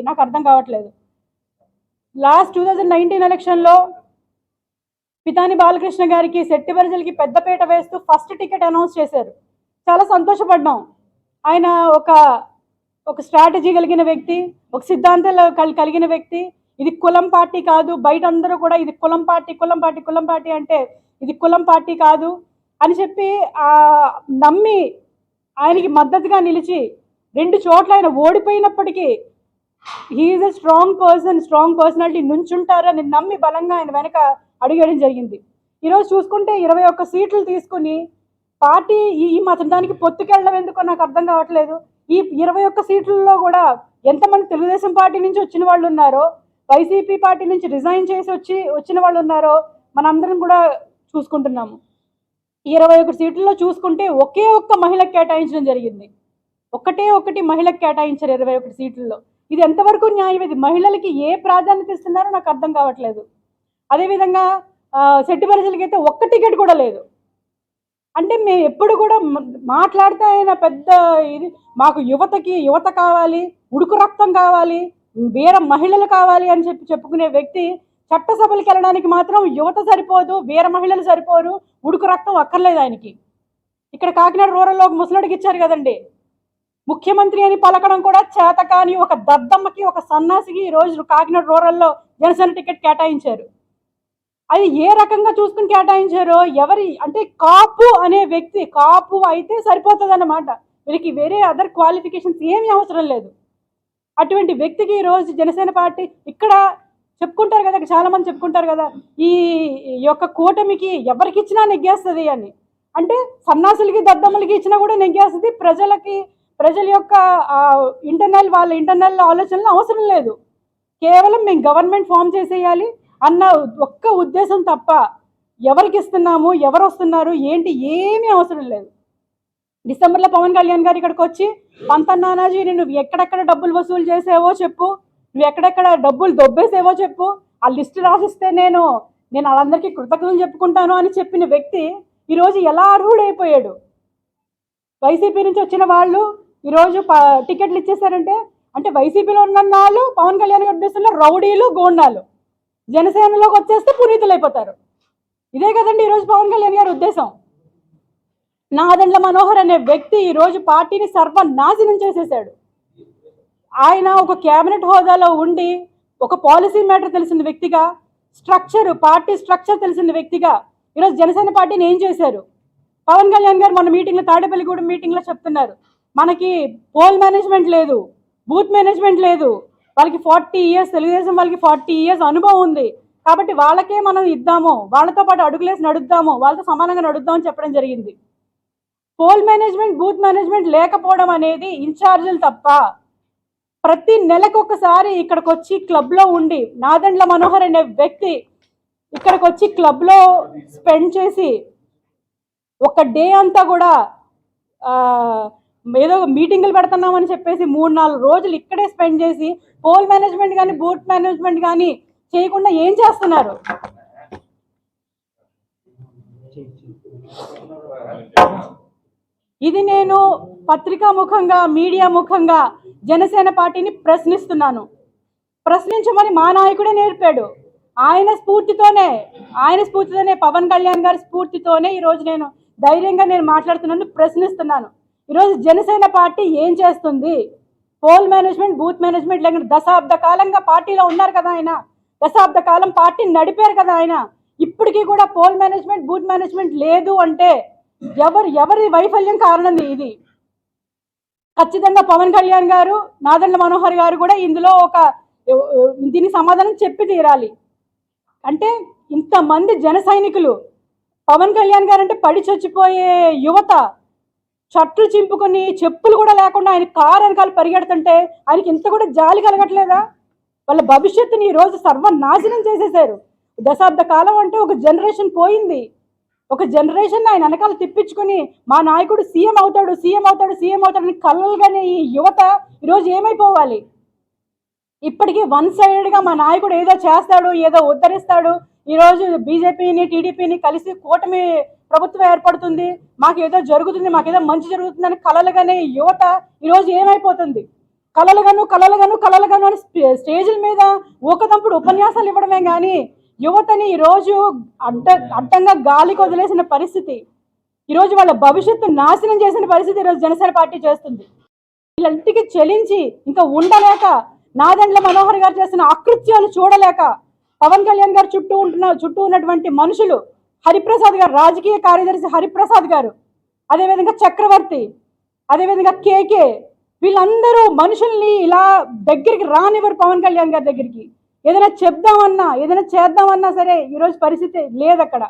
నాకు అర్థం కావట్లేదు. లాస్ట్ 2019 ఎలక్షన్లో పితాని బాలకృష్ణ గారికి సెట్టిబరిజలకి పెద్దపీట వేస్తూ ఫస్ట్ టికెట్ అనౌన్స్ చేశారు. చాలా సంతోషపడ్డాం. ఆయన ఒక స్ట్రాటజీ కలిగిన వ్యక్తి, ఒక సిద్ధాంతాలు కలిగిన వ్యక్తి. ఇది కులం పార్టీ కాదు, బయట అందరూ కూడా ఇది కులం పార్టీ అంటే ఇది కులం పార్టీ కాదు అని చెప్పి నమ్మి ఆయనకి మద్దతుగా నిలిచి 2 చోట్ల ఆయన ఓడిపోయినప్పటికీ హీఈస్ ఎ స్ట్రాంగ్ పర్సనాలిటీ నుంచుంటారని నమ్మి బలంగా ఆయన వెనక అడుగేయడం జరిగింది. ఈరోజు చూసుకుంటే 21 సీట్లు తీసుకుని పార్టీ ఈ మతానికి పొత్తుకెళ్ళడం ఎందుకో నాకు అర్థం కావట్లేదు. ఈ 21 సీట్లలో కూడా ఎంతమంది తెలుగుదేశం పార్టీ నుంచి వచ్చిన వాళ్ళు ఉన్నారో, వైసీపీ పార్టీ నుంచి రిజైన్ చేసి వచ్చిన వాళ్ళు ఉన్నారో మనందరం కూడా చూసుకుంటున్నాము. 21 సీట్లలో చూసుకుంటే ఒకే ఒక్క మహిళకు కేటాయించడం జరిగింది. ఒకటి మహిళకు కేటాయించారు 21 సీట్లలో. ఇది ఎంతవరకు న్యాయం? ఇది మహిళలకి ఏ ప్రాధాన్యత ఇస్తున్నారో నాకు అర్థం కావట్లేదు. అదేవిధంగా సెట్టిబరిజలకైతే ఒక్క టికెట్ కూడా లేదు. అంటే మేము ఎప్పుడు కూడా మాట్లాడితే ఆయన పెద్ద ఇది మాకు యువత కావాలి, ఉడుకు రక్తం కావాలి, వీర మహిళలు కావాలి అని చెప్పుకునే వ్యక్తి చట్టసభలకు వెళ్ళడానికి మాత్రం యువత సరిపోదు, వీర మహిళలు సరిపోరు, ఉడుకు రక్తం అక్కర్లేదు ఆయనకి. ఇక్కడ కాకినాడ రూరల్లో ఒక ముసలుడికి ఇచ్చారు కదండి, ముఖ్యమంత్రి అని పలకడం కూడా చేత కాని ఒక దద్దమ్మకి, ఒక సన్నాసికి ఈరోజు కాకినాడ రూరల్లో జనసేన టికెట్ కేటాయించారు. అది ఏ రకంగా చూసుకుని కేటాయించారో అంటే కాపు అనే వ్యక్తి, కాపు అయితే సరిపోతుంది అన్నమాట, వీళ్ళకి వేరే అదర్ క్వాలిఫికేషన్స్ ఏమీ అవసరం లేదు. అటువంటి వ్యక్తికి ఈరోజు జనసేన పార్టీ ఇక్కడ చెప్పుకుంటారు కదా, చాలా మంది చెప్పుకుంటారు కదా, ఈ యొక్క కూటమికి ఎవరికి ఇచ్చినా నెగ్గేస్తుంది అని. అంటే సన్నాసులకి దద్దమ్మలకి ఇచ్చినా కూడా నెగ్గేస్తుంది. ప్రజల యొక్క వాళ్ళ ఇంటర్నల్ ఆలోచనలు అవసరం లేదు. కేవలం మేము గవర్నమెంట్ ఫామ్ చేసేయాలి అన్న ఒక్క ఉద్దేశం తప్ప ఎవరికి ఇస్తున్నాము, ఎవరు వస్తున్నారు ఏంటి ఏమీ అవసరం లేదు. డిసెంబర్లో పవన్ కళ్యాణ్ గారు ఇక్కడికి వచ్చి పంతన్నానాజీ నువ్వు ఎక్కడెక్కడ డబ్బులు వసూలు చేసేవో చెప్పు, నువ్వు ఎక్కడెక్కడ డబ్బులు దొబ్బేసేవో చెప్పు, ఆ లిస్టు రాసిస్తే నేను వాళ్ళందరికీ కృతజ్ఞతలు చెప్పుకుంటాను అని చెప్పిన వ్యక్తి ఈరోజు ఎలా అర్హుడైపోయాడు? వైసీపీ నుంచి వచ్చిన వాళ్ళు ఈరోజు టికెట్లు ఇచ్చేసారంటే అంటే వైసీపీలో ఉన్న వాళ్ళు పవన్ కళ్యాణ్ గారి ఉద్దేశంలో రౌడీలు, గోండాలు, జనసేనలోకి వచ్చేస్తే పునీతులు అయిపోతారు. ఇదే కదండి ఈరోజు పవన్ కళ్యాణ్ గారి ఉద్దేశం. నాదెండ్ల మనోహర్ అనే వ్యక్తి ఈరోజు పార్టీని సర్వనాశనం చేసేసాడు. ఆయన ఒక కేబినెట్ హోదాలో ఉండి ఒక పాలసీ మ్యాటర్ తెలిసిన వ్యక్తిగా, పార్టీ స్ట్రక్చర్ తెలిసిన వ్యక్తిగా ఈరోజు జనసేన పార్టీని ఏం చేశారు? పవన్ కళ్యాణ్ గారు మన మీటింగ్లో, తాడేపల్లిగూడెం మీటింగ్లో చెప్తున్నారు, మనకి పోల్ మేనేజ్మెంట్ లేదు, బూత్ మేనేజ్మెంట్ లేదు, వాళ్ళకి 40 years తెలుగుదేశం వాళ్ళకి 40 years అనుభవం ఉంది కాబట్టి వాళ్ళకే మనం ఇద్దాము, వాళ్ళతో పాటు అడుగులేసి నడుద్దాము, వాళ్ళతో సమానంగా నడుద్దామని చెప్పడం జరిగింది. పోల్ మేనేజ్మెంట్, బూత్ మేనేజ్మెంట్ లేకపోవడం అనేది ఇన్ఛార్జీలు తప్ప. ప్రతి నెలకు ఒకసారి ఇక్కడికి వచ్చి క్లబ్లో ఉండి నాదెండ్ల మనోహర్ అనే వ్యక్తి ఇక్కడికి వచ్చి క్లబ్లో స్పెండ్ చేసి ఒక డే అంతా కూడా ఏదో మీటింగులు పెడుతున్నామని చెప్పేసి 3-4 రోజులు ఇక్కడే స్పెండ్ చేసి పోల్ మేనేజ్మెంట్ కానీ బూత్ మేనేజ్మెంట్ కానీ చేయకుండా ఏం చేస్తున్నారు? ఇది నేను పత్రికా ముఖంగా, మీడియా ముఖంగా జనసేన పార్టీని ప్రశ్నిస్తున్నాను. ప్రశ్నించమని మా నాయకుడే నేర్పాడు. ఆయన స్ఫూర్తితోనే పవన్ కళ్యాణ్ గారి స్ఫూర్తితోనే ఈరోజు నేను ధైర్యంగా మాట్లాడుతున్నాను, ప్రశ్నిస్తున్నాను. ఈరోజు జనసేన పార్టీ ఏం చేస్తుంది? పోల్ మేనేజ్మెంట్, బూత్ మేనేజ్మెంట్ లేకుండా దశాబ్ద కాలంగా పార్టీలో ఉన్నారు కదా ఆయన, దశాబ్ద కాలం పార్టీని నడిపారు కదా ఆయన. ఇప్పటికీ కూడా పోల్ మేనేజ్మెంట్, బూత్ మేనేజ్మెంట్ లేదు అంటే ఎవరి వైఫల్యం కారణం ఇది? ఖచ్చితంగా పవన్ కళ్యాణ్ గారు, నాదెండ్ల మనోహర్ గారు కూడా ఇందులో దీనికి సమాధానం చెప్పి తీరాలి. అంటే ఇంతమంది జన సైనికులు, పవన్ కళ్యాణ్ గారు అంటే పడి చచ్చిపోయే యువత, షర్ట్లు చింపుకొని చెప్పులు కూడా లేకుండా ఆయన కారు వెనకాల పరిగెడుతుంటే ఆయనకి ఇంత కూడా జాలి కలగట్లేదా? వాళ్ళ భవిష్యత్తుని ఈరోజు సర్వనాశనం చేసేసారు. దశాబ్ద కాలం అంటే ఒక జనరేషన్ పోయింది. ఒక జనరేషన్ ఆయన వెనకాల తిప్పించుకొని మా నాయకుడు సీఎం అవుతాడు అని కలలుగానే ఈ యువత ఈరోజు ఏమైపోవాలి? ఇప్పటికీ వన్ సైడెడ్గా మా నాయకుడు ఏదో చేస్తాడు, ఏదో ఉద్ధరిస్తాడు, ఈరోజు బీజేపీని, టీడీపీని కలిసి కూటమి ప్రభుత్వం ఏర్పడుతుంది, మాకేదో జరుగుతుంది, మాకేదో మంచి జరుగుతుందని కలలుగానే యువత ఈరోజు ఏమైపోతుంది? కలలుగాను అని స్టేజ్ల మీద ఊకదంపుడు ఉపన్యాసాలు ఇవ్వడమే కానీ యువతని ఈరోజు అడ్డంగా గాలికి వదిలేసిన పరిస్థితి, ఈరోజు వాళ్ళ భవిష్యత్తు నాశనం చేసిన పరిస్థితి ఈరోజు జనసేన పార్టీ చేస్తుంది. వీళ్ళంటికి చెలించి ఇంకా ఉండలేక, నాదెండ్ల మనోహర్ గారు చేసిన అకృత్యాలు చూడలేక, పవన్ కళ్యాణ్ గారు చుట్టూ ఉన్నటువంటి మనుషులు, హరిప్రసాద్ గారు, రాజకీయ కార్యదర్శి హరిప్రసాద్ గారు, అదేవిధంగా చక్రవర్తి, అదేవిధంగా కేకే, వీళ్ళందరూ మనుషుల్ని ఇలా దగ్గరికి రానివ్వరు. పవన్ కళ్యాణ్ గారి దగ్గరికి ఏదైనా చెప్దామన్నా, ఏదైనా చేద్దామన్నా సరే ఈరోజు పరిస్థితి లేదు. అక్కడ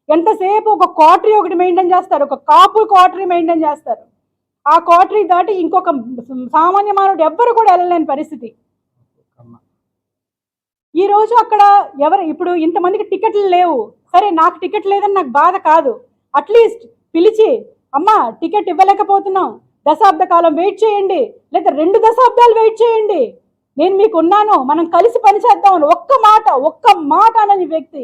ఎంతసేపు ఒక క్వార్టరీ ఒకటి మెయింటైన్ చేస్తారు, ఒక కాపు క్వార్టరీ మెయింటైన్ చేస్తారు. ఆ క్వార్టరీ దాటి ఇంకొక సామాన్య మానవుడు ఎవ్వరు కూడా వెళ్ళలేని పరిస్థితి. ఈరోజు అక్కడ ఇప్పుడు ఇంతమందికి టికెట్లు లేవు, సరే నాకు టికెట్ లేదని నాకు బాధ కాదు, అట్లీస్ట్ పిలిచి అమ్మా టికెట్ ఇవ్వలేకపోతున్నాం, దశాబ్ద కాలం వెయిట్ చేయండి, లేదా 2 దశాబ్దాలు వెయిట్ చేయండి, నేను మీకు ఉన్నాను, మనం కలిసి పనిచేద్దామని ఒక్క మాట అనని వ్యక్తి.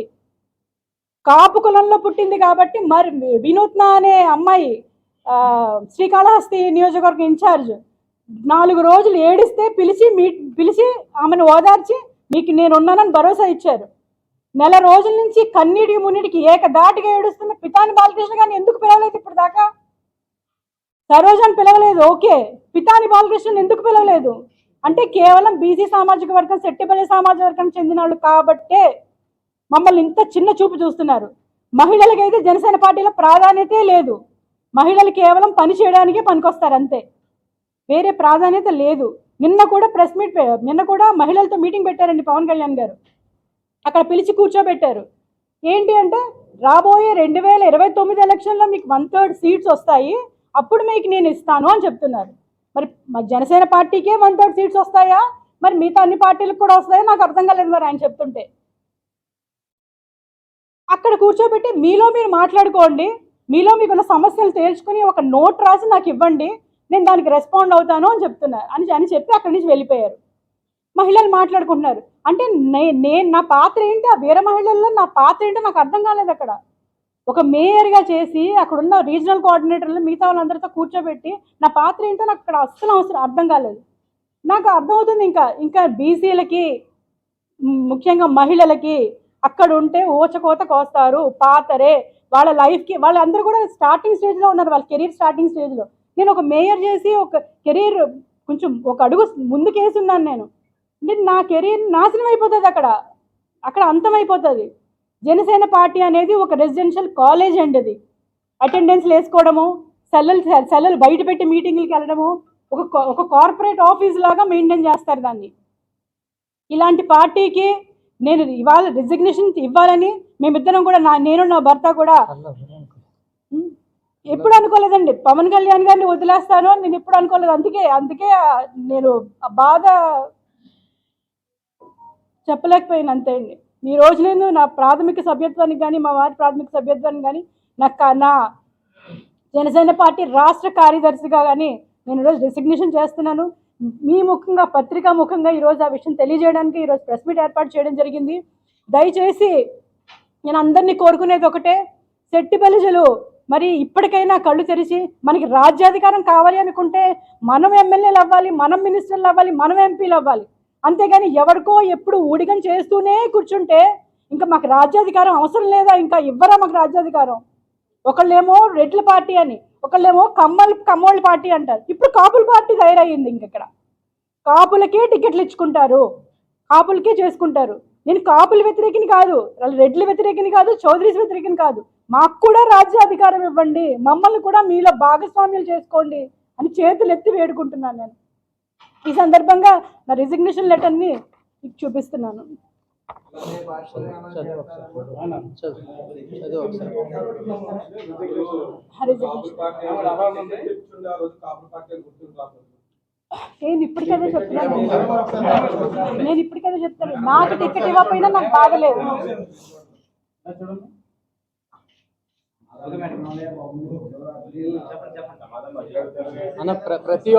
కాపు కులంలో పుట్టింది కాబట్టి మరి వినూత్న అనే అమ్మాయి శ్రీకాళహస్తి నియోజకవర్గం ఇన్ఛార్జ్ 4 రోజులు ఏడిస్తే పిలిచి ఆమెను ఓదార్చి మీకు నేను ఉన్నానని భరోసా ఇచ్చారు. నెల రోజుల నుంచి కన్నీటి మున్నిటికి ఏకదాటిగా ఏడుస్తున్న పితాని బాలకృష్ణ గారిని ఎందుకు పిలవలేదు ఇప్పుడు దాకా? సరోజాన్ని పిలవలేదు, ఓకే, పితాని బాలకృష్ణని ఎందుకు పిలవలేదు అంటే కేవలం బీసీ సామాజిక వర్గం, సెట్టిపల్లి సామాజిక వర్గం చెందిన వాళ్ళు కాబట్టే మమ్మల్ని ఇంత చిన్న చూపు చూస్తున్నారు. మహిళలకైతే జనసేన పార్టీలో ప్రాధాన్యతే లేదు, మహిళలు కేవలం పని చేయడానికే పనికొస్తారు అంతే, వేరే ప్రాధాన్యత లేదు. నిన్న కూడా మహిళలతో మీటింగ్ పెట్టారండి పవన్ కళ్యాణ్ గారు. అక్కడ పిలిచి కూర్చోబెట్టారు. ఏంటి అంటే రాబోయే 2029 ఎలక్షన్లో మీకు 1/3 సీట్స్ వస్తాయి, అప్పుడు మీకు నేను ఇస్తాను అని చెప్తున్నారు. మరి జనసేన పార్టీకే 1/3 సీట్స్ వస్తాయా, మరి మిగతా అన్ని పార్టీలకు కూడా వస్తాయో నాకు అర్థం కాలేదు మరి ఆయన చెప్తుంటే. అక్కడ కూర్చోబెట్టి మీలో మీరు మాట్లాడుకోండి, మీలో మీకున్న సమస్యలు తేల్చుకుని ఒక నోట్ రాసి నాకు ఇవ్వండి, నేను దానికి రెస్పాండ్ అవుతాను అని చెప్తున్నారు అని చెప్పి అక్కడి నుంచి వెళ్ళిపోయారు. మహిళలు మాట్లాడుకుంటున్నారు. అంటే నా పాత్ర ఏంటి, ఆ వీర మహిళల్లో నా పాత్ర ఏంటో నాకు అర్థం కాలేదు. అక్కడ ఒక మేయర్గా చేసి అక్కడున్న రీజనల్ కోఆర్డినేటర్లు మిగతా వాళ్ళందరితో కూర్చోబెట్టి నా పాత్ర ఏంటో నాకు అక్కడ అస్సలు అర్థం కాలేదు. నాకు అర్థమవుతుంది ఇంకా బీసీలకి, ముఖ్యంగా మహిళలకి అక్కడ ఉంటే ఊచకోత కోస్తారు, పాతరే, వాళ్ళ లైఫ్కి వాళ్ళందరూ కూడా స్టార్టింగ్ స్టేజ్లో ఉన్నారు, వాళ్ళ కెరీర్ స్టార్టింగ్ స్టేజ్లో. నేను ఒక మేయర్ చేసి ఒక కెరీర్ కొంచెం ఒక అడుగు ముందుకేసున్నాను నేను. నా కెరీర్ నాశనం అయిపోతుంది, అక్కడ అంతమైపోతుంది. జనసేన పార్టీ అనేది ఒక రెసిడెన్షియల్ కాలేజ్ అండి. అది అటెండెన్స్లు వేసుకోవడము, సెల్లలు బయట పెట్టి మీటింగ్లకి వెళ్ళడము, ఒక కార్పొరేట్ ఆఫీస్ లాగా మెయింటైన్ చేస్తారు దాన్ని. ఇలాంటి పార్టీకి నేను ఇవాళ రిజిగ్నేషన్ ఇవ్వాలని మేమిద్దరం కూడా నేను నా భర్త కూడా ఎప్పుడు అనుకోలేదండి. పవన్ కళ్యాణ్ గారిని వదిలేస్తాను అని నేను ఎప్పుడు అనుకోలేదు. అందుకే నేను ఆ బాధ చెప్పలేకపోయాను అంతే అండి. ఈ రోజు నేను నా ప్రాథమిక సభ్యత్వానికి కానీ, మా వారి ప్రాథమిక సభ్యత్వానికి కానీ, నా జనసేన పార్టీ రాష్ట్ర కార్యదర్శిగా కానీ నేను ఈరోజు రిజిగ్నేషన్ చేస్తున్నాను. మీ ముఖంగా, పత్రికా ముఖంగా ఈరోజు ఆ విషయం తెలియజేయడానికి ఈరోజు ప్రెస్ మీట్ ఏర్పాటు చేయడం జరిగింది. దయచేసి నేను అందరినీ కోరుకునేది ఒకటే, సెట్టిబలిజలు మరి ఇప్పటికైనా కళ్ళు తెరిచి మనకి రాజ్యాధికారం కావాలి అనుకుంటే మనం ఎమ్మెల్యేలు అవ్వాలి, మనం మినిస్టర్లు అవ్వాలి, మనం ఎంపీలు అవ్వాలి. అంతేగాని ఎవరికో ఎప్పుడు ఊడిగం చేస్తూనే కూర్చుంటే ఇంకా మాకు రాజ్యాధికారం అవసరం లేదా, ఇంకా ఇవ్వరా మాకు రాజ్యాధికారం. ఒకళ్ళేమో రెడ్ల పార్టీ అని, ఒకళ్ళేమో కమ్మోళ్ళ పార్టీ అంటారు. ఇప్పుడు కాపుల పార్టీ తయారయ్యింది. ఇంకెక్కడ కాపులకే టికెట్లు ఇచ్చుకుంటారు, కాపులకే చేసుకుంటారు. నేను కాపుల వ్యతిరేకిని కాదు, రెడ్ల వ్యతిరేకిని కాదు, చౌదరీస్ వ్యతిరేకిని కాదు. మాకు కూడా రాజ్యాధికారం ఇవ్వండి, మమ్మల్ని కూడా మీలో భాగస్వామ్యాలు చేసుకోండి అని చేతులు ఎత్తి వేడుకుంటున్నాను. నేను ఈ సందర్భంగా నా రిజిగ్నేషన్ లెటర్ని చూపిస్తున్నాను. నేను ఇప్పటికదే చెప్తాను, నాకు టికెట్ ఇవ్వకపోయినా నాకు బాధలేదు. ప్రతి